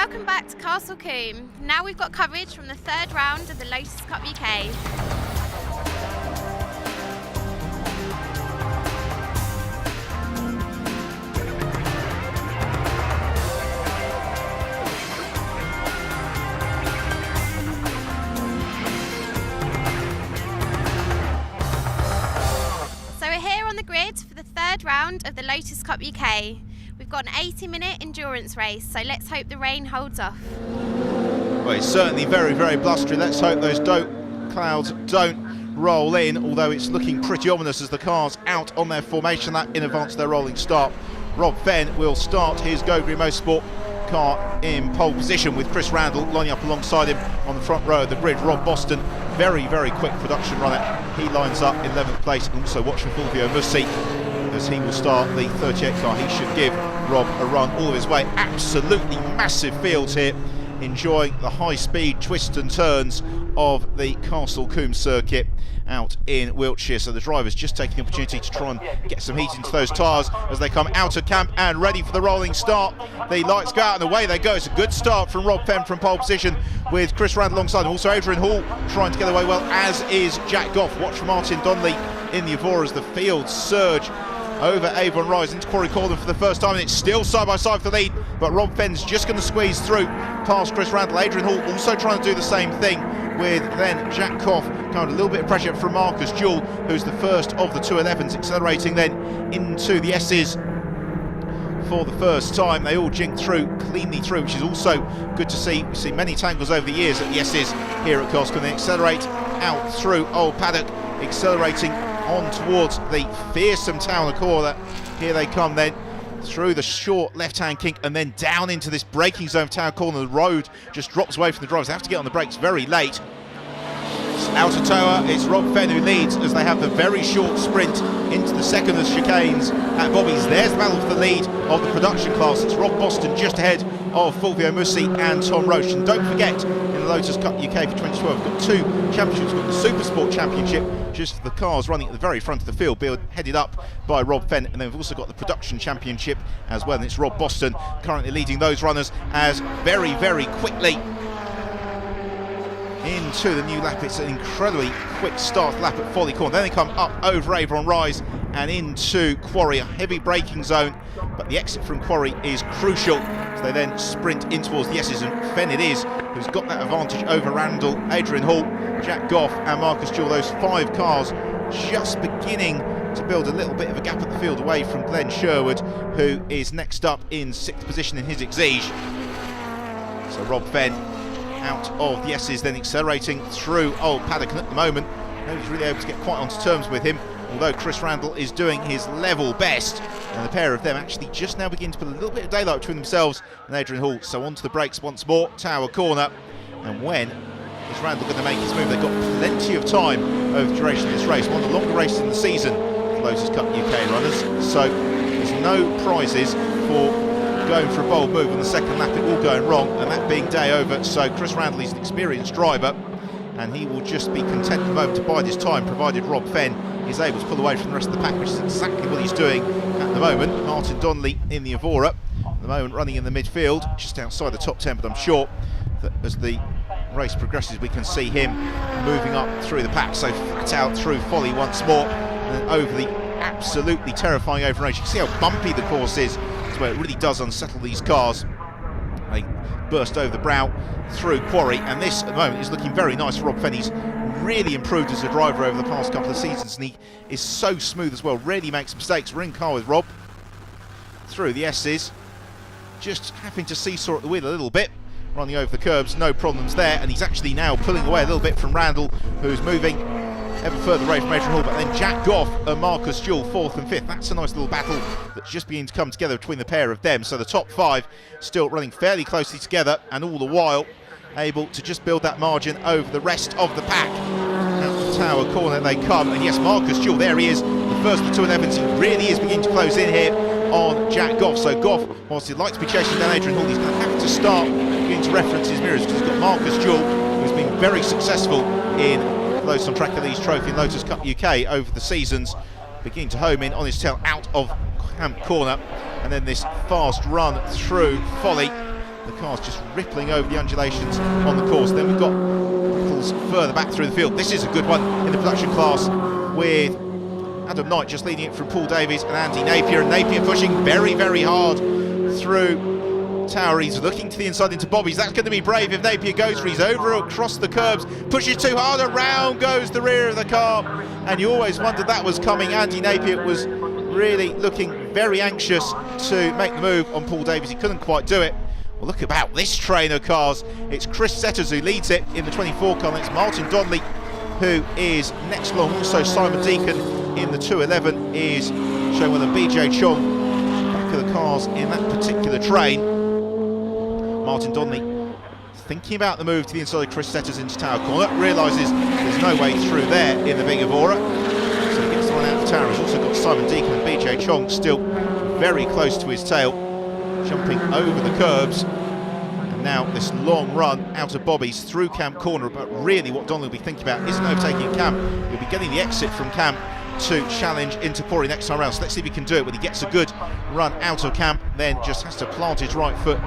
welcome back to Castle Combe. Now we've got coverage from the third round of the Lotus Cup UK. So we're here on the grid for the third round of the Lotus Cup UK. We've got an 80-minute endurance race, so let's hope the rain holds off. Well, it's certainly very, very blustery. Let's hope those clouds don't roll in, although it's looking pretty ominous as the cars out on their formation lap in advance of their rolling start. Rob Fenn will start his Go Green Motorsport car in pole position with Chris Randall lining up alongside him on the front row of the grid. Rob Boston, very, very quick production runner. He lines up in 11th place, and also watch for Fulvio Mussi as he will start the 38 car. He should give Rob a run all of his way. Absolutely massive fields here, enjoying the high-speed twists and turns of the Castle Combe circuit out in Wiltshire. So the drivers just taking the opportunity to try and get some heat into those tyres as they come out of camp and ready for the rolling start. The lights go out and away they go. It's a good start from Rob Fenn from pole position with Chris Randall alongside him. Also Adrian Hall trying to get away well, as is Jack Goff. Watch for Martin Donnelly in the Evora as the fields surge over Avon Rise into Quarry Cordon for the first time, and it's still side by side for the lead, but Rob Fenn's just going to squeeze through past Chris Randall. Adrian Hall also trying to do the same thing with then Jack Koff. Kind of a little bit of pressure from Marcus Jewell, who's the first of the 211s, accelerating then into the S's for the first time. They all jinked through, cleanly through, which is also good to see. We've seen many tangles over the years at the S's here at Castle. They accelerate out through Old Paddock, accelerating on towards the fearsome Town of Corner. Here they come then through the short left-hand kink and then down into this braking zone of Town Corner. The road just drops away from the drivers. They have to get on the brakes very late. Out of Tower, it's Rob Fenn who leads as they have the very short sprint into the second of the chicanes at Bobby's. There's the battle for the lead of the production class. It's Rob Boston just ahead of Fulvio Mussi and Tom Roche. And don't forget, in the Lotus Cup UK for 2012, we've got two championships. We've got the Super Sport Championship, just for the cars running at the very front of the field, headed up by Rob Fenn, and then we've also got the Production Championship as well, and it's Rob Boston currently leading those runners as very, very quickly into the new lap. It's an incredibly quick start lap at Folly Corner. Then they come up over Avon Rise and into Quarry, a heavy braking zone, but the exit from Quarry is crucial. So they then sprint in towards the S's, and Fenn it is who's got that advantage over Randall, Adrian Hall, Jack Goff and Marcus Jewell. Those five cars just beginning to build a little bit of a gap at the field away from Glenn Sherwood, who is next up in 6th position in his Exige. So Rob Fenn out of the S's, then accelerating through Old Paddock, and at the moment nobody's really able to get quite onto terms with him, although Chris Randall is doing his level best, and the pair of them actually just now begin to put a little bit of daylight between themselves and Adrian Hall. So onto the brakes once more, Tower Corner, and when is Randall going to make his move? They've got plenty of time over the duration of this race, one of the longer races in the season for Lotus Cup UK runners, so there's no prizes for going for a bold move on the second lap, it all going wrong, and that being day over. So Chris Randall is an experienced driver, and he will just be content at the moment to bide his time, provided Rob Fenn is able to pull away from the rest of the pack, which is exactly what he's doing at the moment. Martin Donnelly in the Evora at the moment running in the midfield, just outside the top 10, but I'm sure that as the race progresses we can see him moving up through the pack. So flat out through Folly once more, and then over the absolutely terrifying Avon Rise. You can see how bumpy the course is, where it really does unsettle these cars. They burst over the brow through Quarry, and this at the moment is looking very nice for Rob Fenn. He's really improved as a driver over the past couple of seasons, and he is so smooth as well, rarely makes mistakes. We're in car with Rob through the S's, just having to seesaw at the wheel a little bit, running over the curbs, no problems there, and he's actually now pulling away a little bit from Randall, who's moving ever further away from Adrian Hall. But then Jack Goff and Marcus Jewell 4th and 5th. That's a nice little battle that's just beginning to come together between the pair of them. So the top five still running fairly closely together, and all the while able to just build that margin over the rest of the pack. Out the Tower Corner they come, and yes, Marcus Jewell, there he is, the first of the 211s. He really is beginning to close in here on Jack Goff. So Goff, whilst he'd like to be chasing down Adrian Hall, he's going to have to start beginning to reference his mirrors, because he's got Marcus Jewell, who's been very successful in Lotus on Track Elite's Trophy and Lotus Cup UK over the seasons, beginning to home in on his tail out of Camp Corner, and then this fast run through Folly the car's just rippling over the undulations on the course. Then we've got battles further back through the field. This is a good one in the production class, with Adam Knight just leading it from Paul Davies and Andy Napier, and Napier pushing very, very hard through Tower. He's looking to the inside into Bobby's. That's going to be brave if Napier goes for. He's over across the curbs, pushes too hard, around goes the rear of the car, and you always wondered that was coming. Andy Napier was really looking very anxious to make the move on Paul Davies. He couldn't quite do it. Well, look about this train of cars. It's Chris Setters who leads it in the 24 car, and it's Martin Donnelly who is next along. Also Simon Deacon in the 211 is showing well, and BJ Chong back of the cars in that particular train. Martin Donnelly thinking about the move to the inside of Chris Setters into Tower Corner, realises there's no way through there in the Big Evora, so he gets the one out of Tower. He's also got Simon Deacon and BJ Chong still very close to his tail, jumping over the curbs. And now this long run out of Bobby's through Camp Corner, but really what Donnelly will be thinking about isn't overtaking Camp. He'll be getting the exit from Camp to challenge into Pori next time around. So let's see if he can do it when he gets a good run out of Camp, then just has to plant his right foot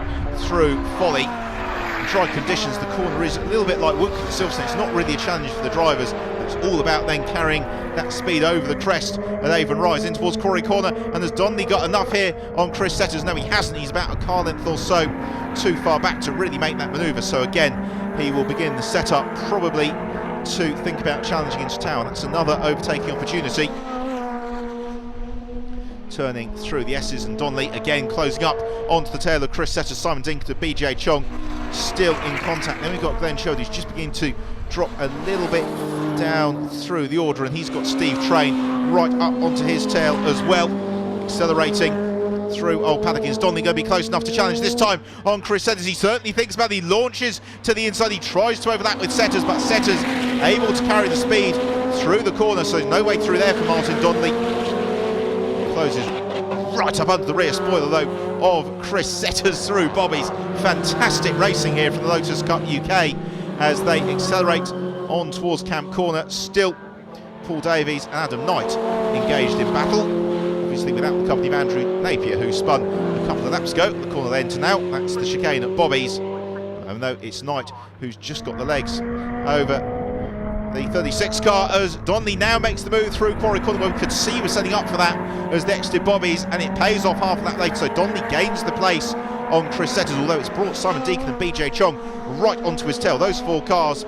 through Folly. In dry conditions, the corner is a little bit like Woodcote and Silverstone. It's not really a challenge for the drivers. It's all about then carrying that speed over the crest at Avon Rise in towards Quarry Corner. And has Donnelly got enough here on Chris Setters? No, he hasn't. He's about a car length or so too far back to really make that manoeuvre. So again, he will begin the setup probably to think about challenging into Tower. That's another overtaking opportunity. Turning through the S's, and Donnelly again closing up onto the tail of Chris Setters. Simon Dink to BJ Chong still in contact. Then we've got Glenn Shode, who's just beginning to drop a little bit down through the order, and he's got Steve Train right up onto his tail as well, accelerating through Old Paddington's. Donnelly going to be close enough to challenge this time on Chris Setters. He certainly thinks about it. He launches to the inside. He tries to overlap with Setters, but Setters able to carry the speed through the corner, so there's no way through there for Martin Donnelly. Closes right up under the rear spoiler though of Chris Setters through Bobby's. Fantastic racing here from the Lotus Cup UK as they accelerate on towards Camp Corner. Still Paul Davies and Adam Knight engaged in battle, obviously without the company of Andrew Napier, who spun a couple of laps ago. The corner then to now, that's the chicane at Bobby's, even though it's Knight who's just got the legs over the 36 car, as Donnelly now makes the move through Quarry Corner, where we could see he was setting up for that as the exited Bobby's, and it pays off half of that later. So Donnelly gains the place on Chris Setters, although it's brought Simon Deacon and BJ Chong right onto his tail. Those four cars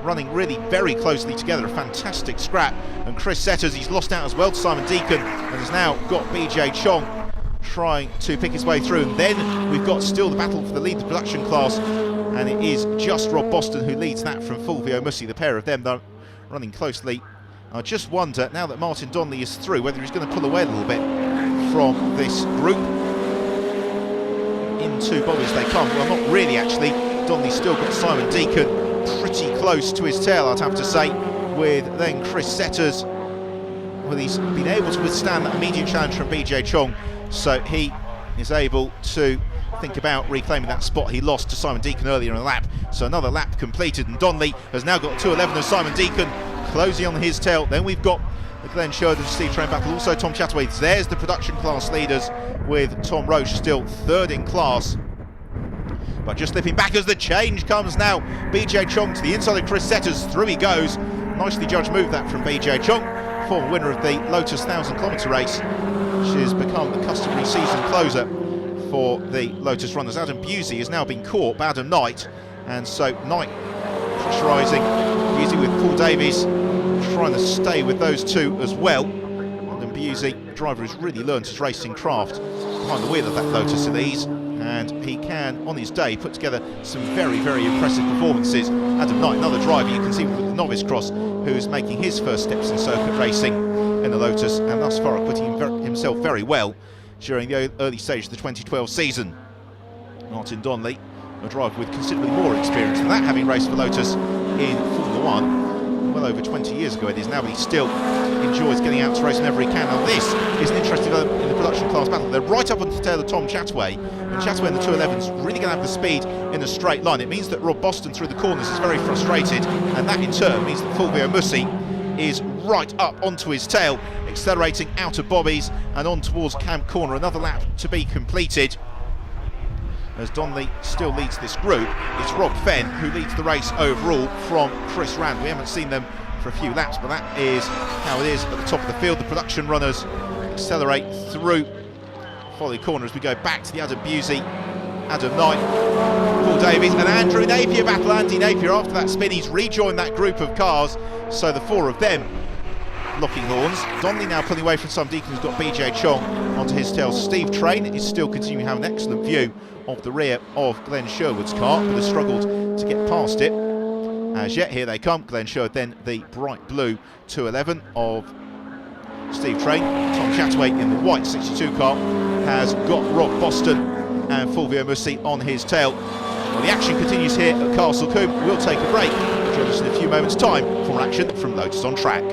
running really very closely together, a fantastic scrap. And Chris Setters, he's lost out as well to Simon Deacon, and has now got BJ Chong trying to pick his way through. And then we've got still the battle for the lead of the production class, and it is just Rob Boston who leads that from Fulvio Mussi. The pair of them though running closely. I just wonder, now that Martin Donnelly is through, whether he's going to pull away a little bit from this group. Into Bobby's they come. Well, not really actually. Donnelly's still got Simon Deacon pretty close to his tail, I'd have to say, with then Chris Setters. Well, he's been able to withstand that immediate challenge from BJ Chong, so he is able to think about reclaiming that spot he lost to Simon Deacon earlier in the lap. So another lap completed, and Donnelly has now got 2:11 of Simon Deacon closing on his tail. Then we've got the Glenn Sheridan and Steve Train battle, also Tom Chataway. There's the production class leaders, with Tom Roche still third in class, but just slipping back as the change comes now. BJ Chong to the inside of Chris Setters, through he goes. Nicely judged move that from BJ Chong, former winner of the Lotus 1000-kilometre race, which has become the customary season closer for the Lotus runners. Adam Busey has now been caught by Adam Knight, and so Knight pressurising Busey with Paul Davies, trying to stay with those two as well. Adam Busey, driver who's really learned his racing craft behind the wheel of that Lotus Elise, and he can, on his day, put together some very, very impressive performances. Adam Knight, another driver you can see with the novice cross, who's making his first steps in circuit racing in the Lotus, and thus far acquitting himself very well during the early stage of the 2012 season. Martin Donnelly, a driver with considerably more experience than that, having raced for Lotus in Formula 1 well over 20 years ago it is now, but he still enjoys getting out to race whenever he can. Now this is an interesting development in the production class battle. They're right up onto the tail of Tom Chataway, and Chataway in the 211's really going to have the speed in a straight line. It means that Rob Boston through the corners is very frustrated, and that in turn means that Fulvio Mussi is right up onto his tail, accelerating out of Bobby's and on towards Camp Corner. Another lap to be completed. as Donnelly still leads this group. It's Rob Fenn who leads the race overall from Chris Rand. We haven't seen them for a few laps, but that is how it is at the top of the field. The production runners accelerate through Folly Corner as we go back to the Adam Busey, Adam Knight, Paul Davies and Andrew Napier battle. Andy Napier, after that spin, he's rejoined that group of cars, so the four of them locking horns. Donnelly now pulling away from Sam Deacon, who's got BJ Chong onto his tail. Steve Train is still continuing to have an excellent view of the rear of Glenn Sherwood's car, but has struggled to get past it as yet. Here they come, Glenn Sherwood, then the bright blue 211 of Steve Train. Tom Chataway in the white 62 car has got Rob Boston and Fulvio Mussi on his tail. Well, the action continues here at Castle Combe. We'll take a break. Join us in a few moments' time for action from Lotus on Track.